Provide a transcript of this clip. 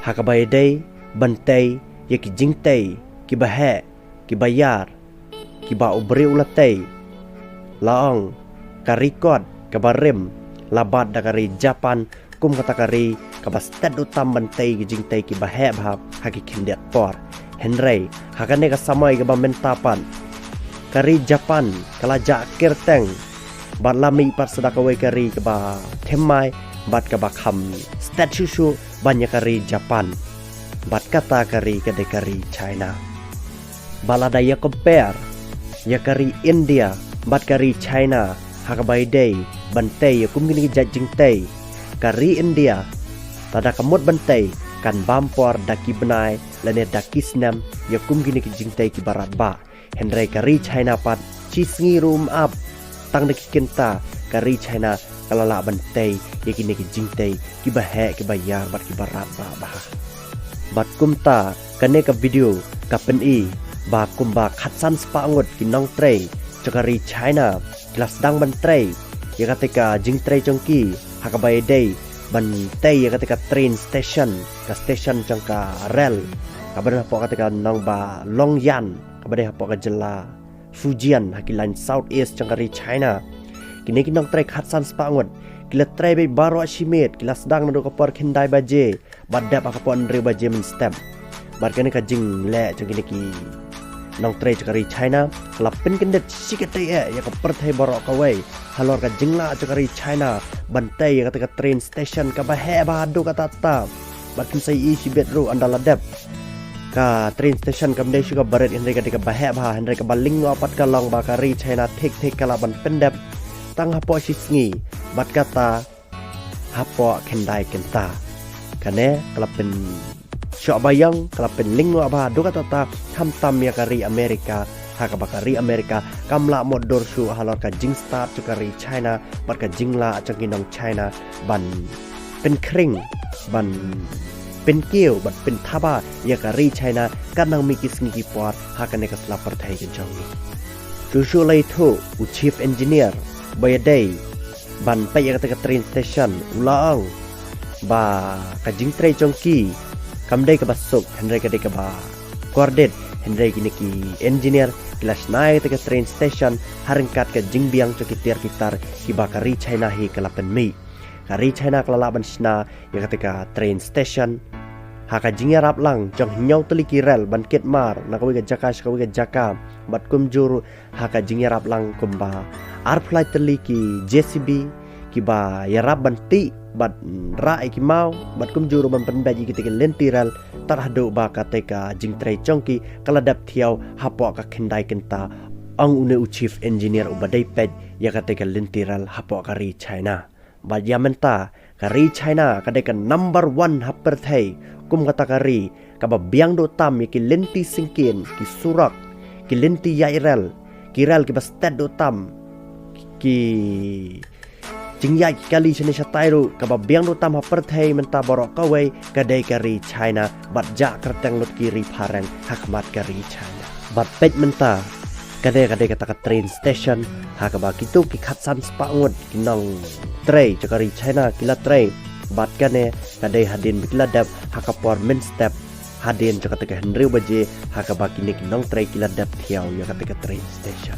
hakabai day bantai ya ki jingtai ki bahe ki bayar ki ba ubri ulatay laong karikod kabarem labat dakari Japan kum kata kari kabastet utam bantai ki jingtai ki bahe bhab haki kindet por Henry hakane ka samai ka mentapan kari Japan kala jakir teng bat lami par sedakawai kari ka ba themai bat ka ba kham statue shu banyak kari Japan bat kata kari ka de kari China balada ya compare ya kari India bat kari China hakabai day bantai ya kumgini jajing tay kari India tada kamut bantai kan bampor daki benai lene daki snam ya kumgini ki jingtai ki barat ba Henry kari China pat cisngi room up tang deki kenta kari China kalala bantai ya kini ki jingtai ki bahe ki bayar bat ki barat ba bah bat kumta kane ka video ka pen ba kumba khatsan spangut ki nong tray cakari China kelas dang bantai ya katika jingtrai jongki hakabai day bantai ya ketika train station ka station jangka rel kabar hapo ketika nang ba Longyan kabar hapo ka jela Fujian hakilan South East jangkari China kini kinong trai khatsan spangut kila trai bay baro asimet kila sedang nado kapor kendai baje badap akapon re baje men step bar kene ka jing le jangkini ki nong trai jangkari China kelapin kendet sikatai ya kapor thai baro kawai halor ka jingla jangkari China bantai ya ketika train station ka bahe badu kata ta bakin sai isi bedro andala dep ka train station kam dei suka baret Henry ketika bahe bah Henry ka baling apat ka long ba kari China thik kala ban pendep tang hapo sisngi bat kata hapo kendai kenta kane kelapin syok bayang kelapin ling ba do kata ta tam ya kari Amerika haka bakari Amerika kamla modor su halor ka jing start cukari China bat ka jingla cangkinong China ban pen kring ban pen kieu bat pen thaba ya kari China kanang mikis ngi por haka ne ka slapar thai ke jong ni su lai tho u chief engineer bayadai ban pa ya ka train station ulang ba ka jing trai jongki kamdai ka basuk Henry ka de ka ba coordinate Henry kini ki engineer kelas naik ke train station haringkat ke jingbiang cokitir kitar kibakari China hi kelapen mi kari China kelalaban sna ya ketika train station haka jingya rap lang jong nyau teliki rel banket mar nakawi ke jaka bat kumjur haka jingya rap lang kumba arfly teliki JCB kiba ya rap banti bat ra ki mau bat kumjuru ban penbaji ketika lentirel tarhadu ba kateka jingtrai chongki kaladap thiau hapo ka kendai kenta ang une u chief engineer ubadai ped ya kateka lentirel hapo kari China ba yamenta kari China kadeka number 1 haper thai kum kata kari kaba biang do tam ki lenti singkin ki surak ki lenti yairel kirel ki bastet do tam ki jingyai kali chene shatairu kaba biang do tam haper thai menta borok kawai kadai kari China bat ja kerteng lut kiri pareng hakmat kari China bat pet menta kadai kata ka train station hakaba kitu ki khatsan spangut kinong tray jakari China kila tray bat kane kadai hadin bikla dap hakapor men step hadin jakata ka Henry baje hakaba kini kinong tray kila dap thiau ya kata ka train station